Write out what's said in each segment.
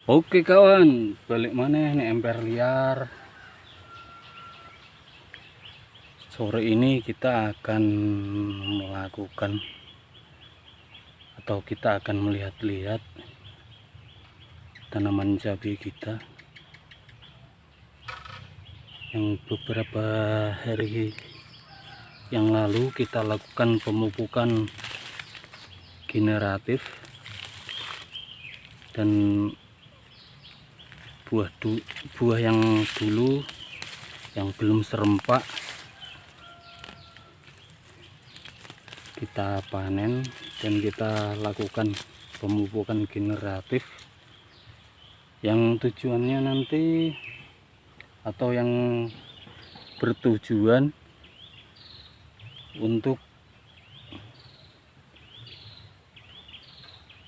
Oke kawan, balik mana nih emper liar. Sore ini kita akan melakukan atau kita akan melihat-lihat tanaman cabai kita yang beberapa hari yang lalu kita lakukan pemupukan generatif, dan buah yang dulu yang belum serempak kita panen dan kita lakukan pemupukan generatif yang tujuannya nanti atau yang bertujuan untuk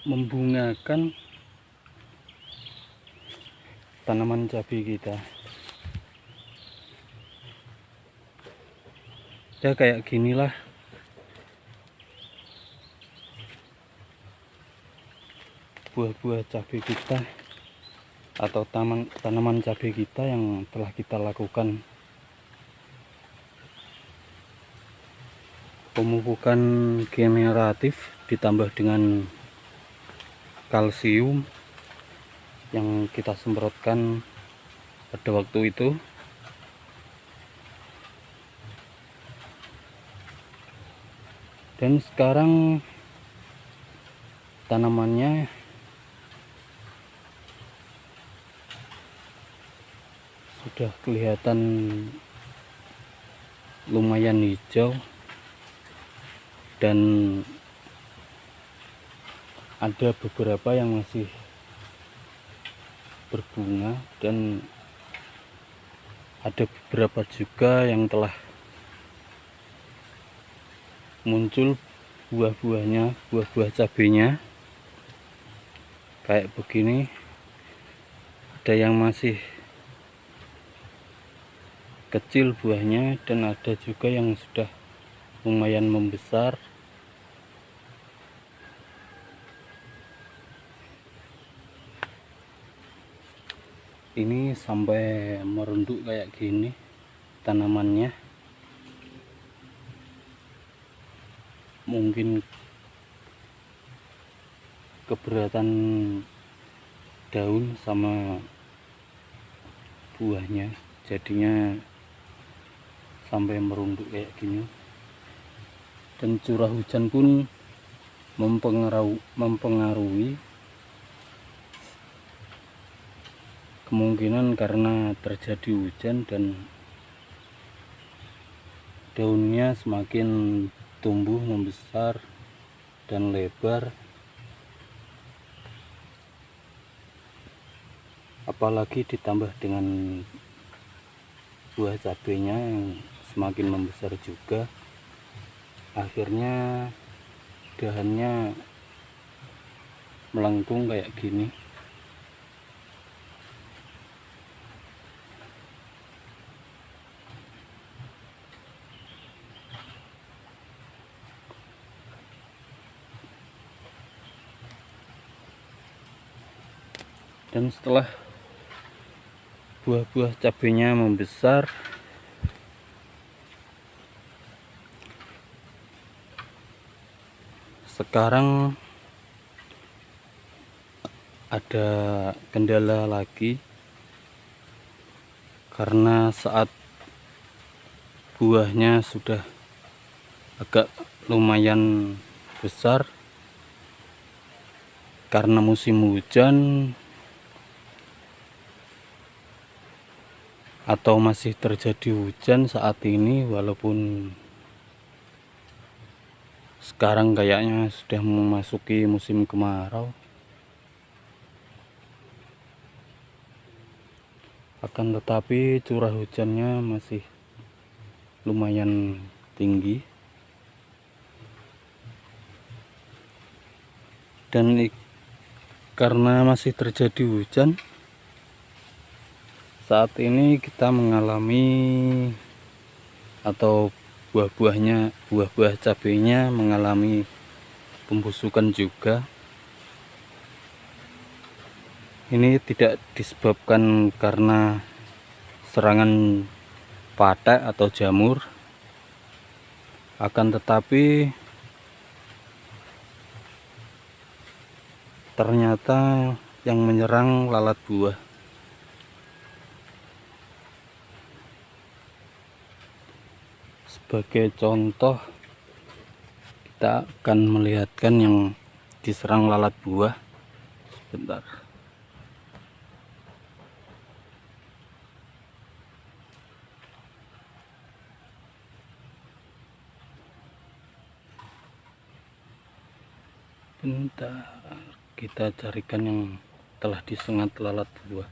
membungakan tanaman cabai kita. Ya kayak ginilah buah-buah cabai kita atau tanaman cabai kita yang telah kita lakukan pemupukan generatif ditambah dengan kalsium yang kita semprotkan pada waktu itu. Dan sekarang tanamannya sudah kelihatan lumayan hijau dan ada beberapa yang masih berbunga dan ada beberapa juga yang telah muncul buah-buahnya, buah-buah cabenya kayak begini. Ada yang masih kecil buahnya dan ada juga yang sudah lumayan membesar. Ini sampai merunduk kayak gini tanamannya. Mungkin keberatan daun sama buahnya, jadinya sampai merunduk kayak gini. Dan curah hujan pun mempengaruhi, kemungkinan karena terjadi hujan dan daunnya semakin tumbuh membesar dan lebar, apalagi ditambah dengan buah cabenya yang semakin membesar juga, akhirnya dahannya melengkung kayak gini. Dan setelah buah-buah cabenya membesar, sekarang ada kendala lagi, karena saat buahnya sudah agak lumayan besar, karena musim hujan atau masih terjadi hujan saat ini, walaupun sekarang kayaknya sudah memasuki musim kemarau, akan tetapi curah hujannya masih lumayan tinggi. Dan karena masih terjadi hujan, saat ini kita mengalami atau buah-buah cabenya mengalami pembusukan juga. Ini tidak disebabkan karena serangan patek atau jamur, akan tetapi ternyata yang menyerang lalat buah. Sebagai contoh, kita akan melihatkan yang diserang lalat buah. Sebentar. Kita carikan yang telah disengat lalat buah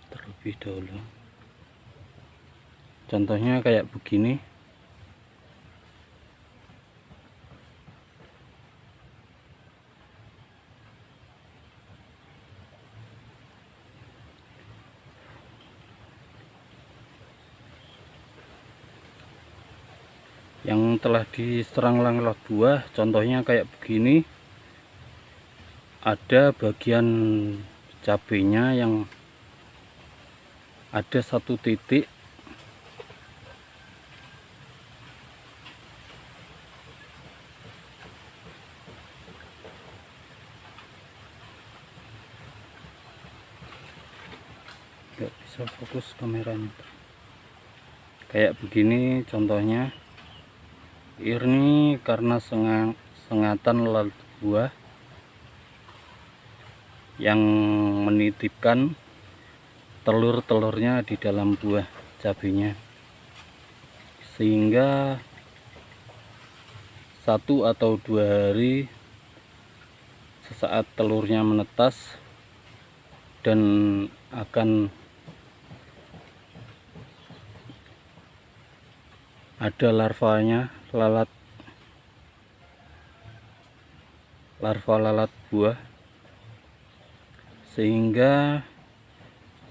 terlebih dahulu. Contohnya kayak begini. Yang telah diserang lalat buah, contohnya kayak begini. Ada bagian cabenya yang ada satu titik nggak bisa fokus kameranya. Kayak begini contohnya. Ini karena sengatan lalat buah yang menitipkan telur-telurnya di dalam buah cabenya, sehingga 1 atau 2 hari sesaat telurnya menetas dan akan ada larvanya, larva lalat buah, sehingga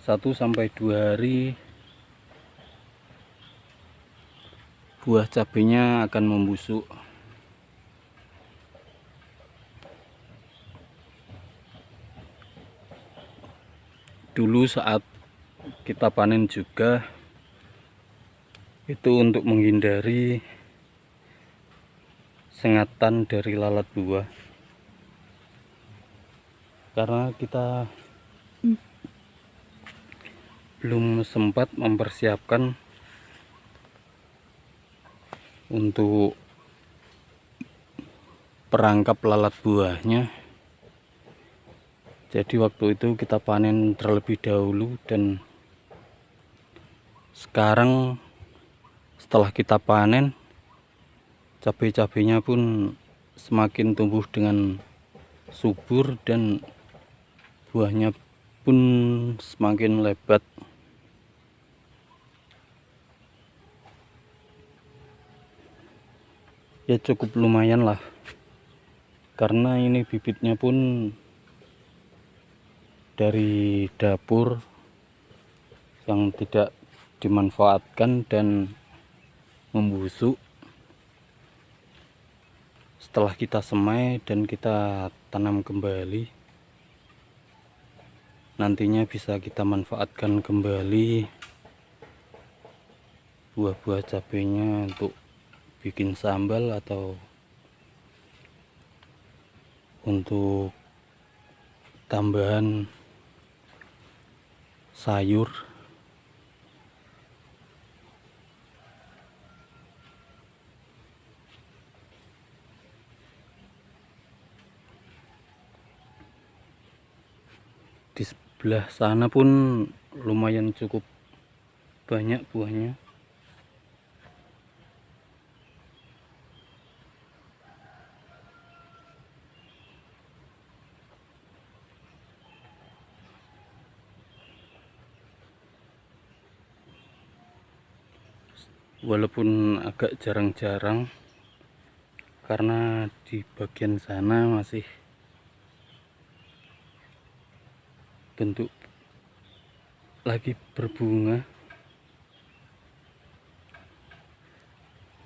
1 sampai 2 hari buah cabenya akan membusuk. Dulu saat kita panen juga itu untuk menghindari sengatan dari lalat buah, karena kita belum sempat mempersiapkan untuk perangkap lalat buahnya. Jadi waktu itu kita panen terlebih dahulu, dan sekarang setelah kita panen, cabai-cabainya pun semakin tumbuh dengan subur dan buahnya pun semakin lebat. Ya cukup lumayan lah, karena ini bibitnya pun dari dapur yang tidak dimanfaatkan dan membusuk. Setelah kita semai dan kita tanam kembali, nantinya bisa kita manfaatkan kembali buah-buah cabenya untuk bikin sambal atau untuk tambahan sayur. Di sebelah sana pun lumayan cukup banyak buahnya. Walaupun agak jarang-jarang, karena di bagian sana masih bentuk lagi berbunga,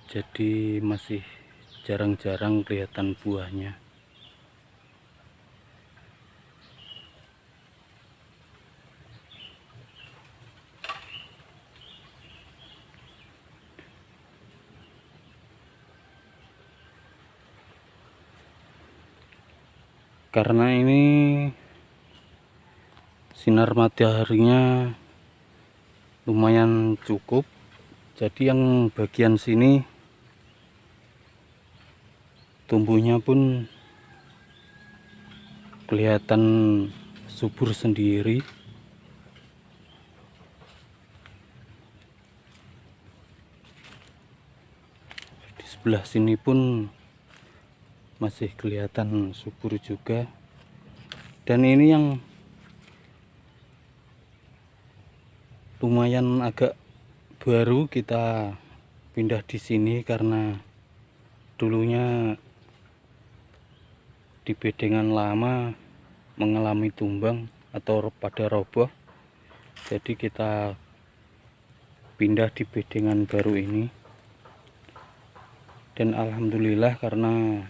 jadi masih jarang-jarang kelihatan buahnya. karena ini sinar mataharinya lumayan cukup, jadi yang bagian sini tumbuhnya pun kelihatan subur sendiri. Di sebelah sini pun masih kelihatan subur juga. Dan ini yang lumayan agak baru, kita pindah di sini karena dulunya di bedengan lama mengalami tumbang atau pada roboh, jadi kita pindah di bedengan baru ini. Dan alhamdulillah karena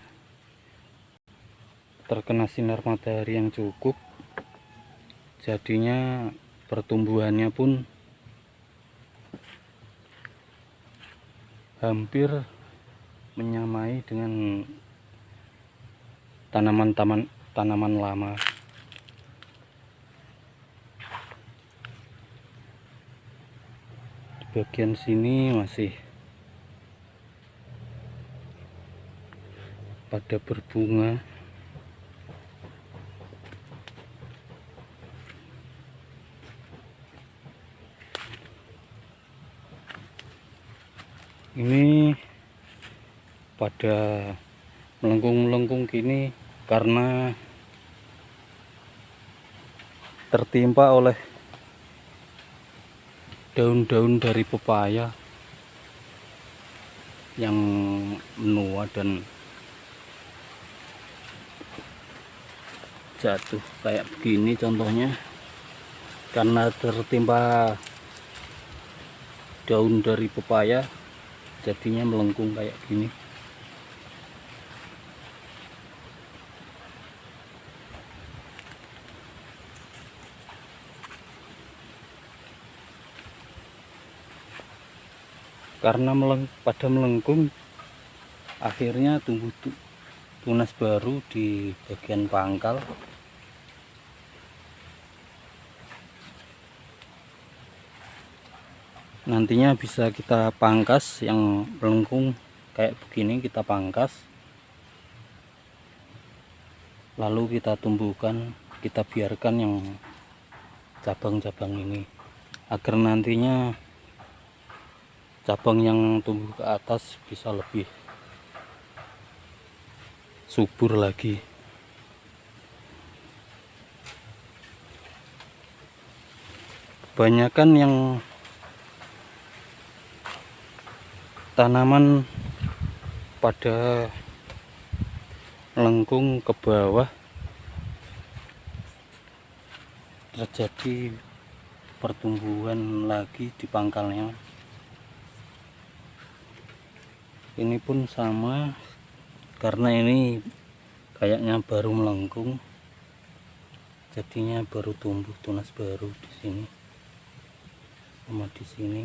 terkena sinar matahari yang cukup, jadinya pertumbuhannya pun hampir menyamai dengan tanaman lama. Di bagian sini masih pada berbunga. Ini pada melengkung-melengkung gini karena tertimpa oleh daun-daun dari pepaya yang menua dan jatuh kayak begini contohnya. Karena tertimpa daun dari pepaya, jadinya melengkung kayak gini. Karena pada melengkung, akhirnya tumbuh tunas baru di bagian pangkal. Nantinya bisa kita pangkas, yang melengkung kayak begini kita pangkas, lalu kita tumbuhkan, kita biarkan yang cabang-cabang ini, agar nantinya cabang yang tumbuh ke atas bisa lebih subur lagi. Kebanyakan yang tanaman pada melengkung ke bawah, terjadi pertumbuhan lagi di pangkalnya. Ini pun sama, karena ini kayaknya baru melengkung, jadinya baru tumbuh tunas baru di sini sama di sini.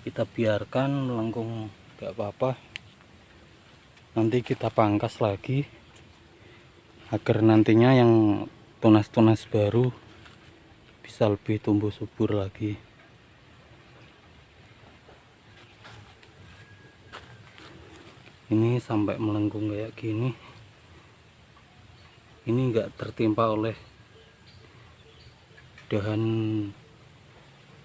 Kita biarkan melengkung, gak apa-apa. Nanti kita pangkas lagi agar nantinya yang tunas-tunas baru bisa lebih tumbuh subur lagi. Ini sampai melengkung kayak gini. Ini enggak tertimpa oleh dahan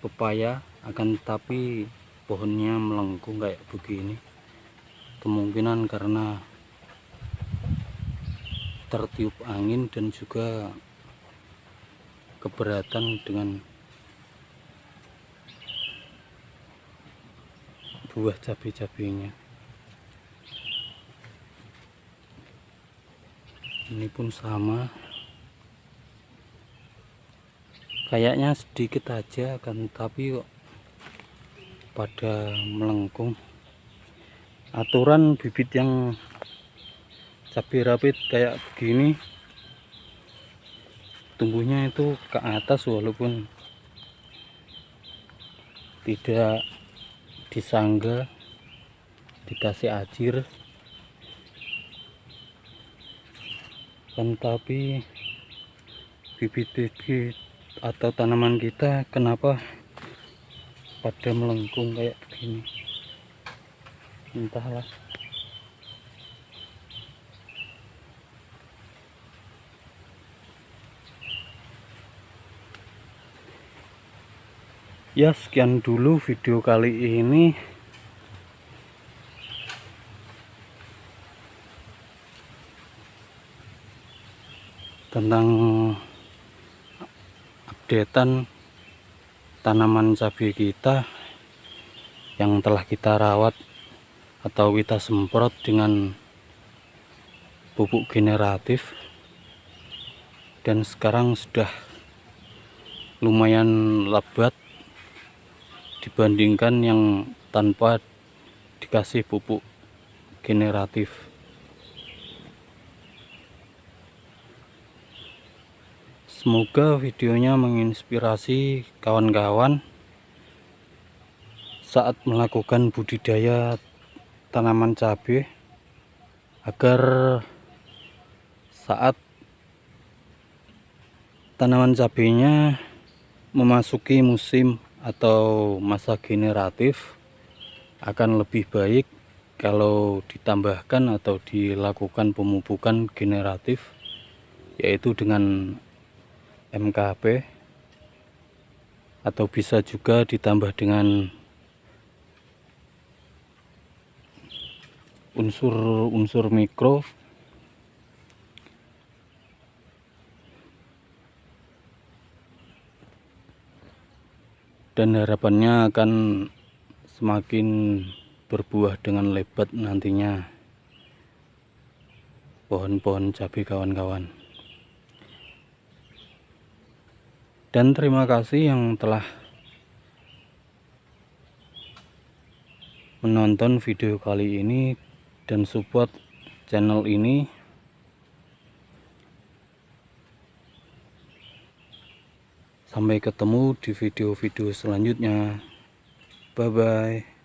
pepaya, akan tetapi pohonnya melengkung kayak begini. Kemungkinan karena tertiup angin dan juga keberatan dengan buah cabai-cabainya. Ini pun sama, kayaknya sedikit aja kan, tapi kok pada melengkung. Aturan bibit yang cabai rawit kayak begini tumbuhnya itu ke atas, walaupun tidak disangga, dikasih ajir. akan tapi bibit-bibit atau tanaman kita kenapa pada melengkung kayak begini, entahlah. Ya, sekian dulu video kali ini. Tentang updatean tanaman cabai kita yang telah kita rawat atau kita semprot dengan pupuk generatif, dan sekarang sudah lumayan lebat dibandingkan yang tanpa dikasih pupuk generatif. Semoga videonya menginspirasi kawan-kawan saat melakukan budidaya tanaman cabai, agar saat tanaman cabainya memasuki musim atau masa generatif akan lebih baik kalau ditambahkan atau dilakukan pemupukan generatif, yaitu dengan MKP, atau bisa juga ditambah dengan unsur-unsur mikro. Dan harapannya akan semakin berbuah dengan lebat nantinya pohon-pohon cabai kawan-kawan. Dan terima kasih yang telah menonton video kali ini dan support channel ini. Sampai ketemu di video-video selanjutnya. Bye bye.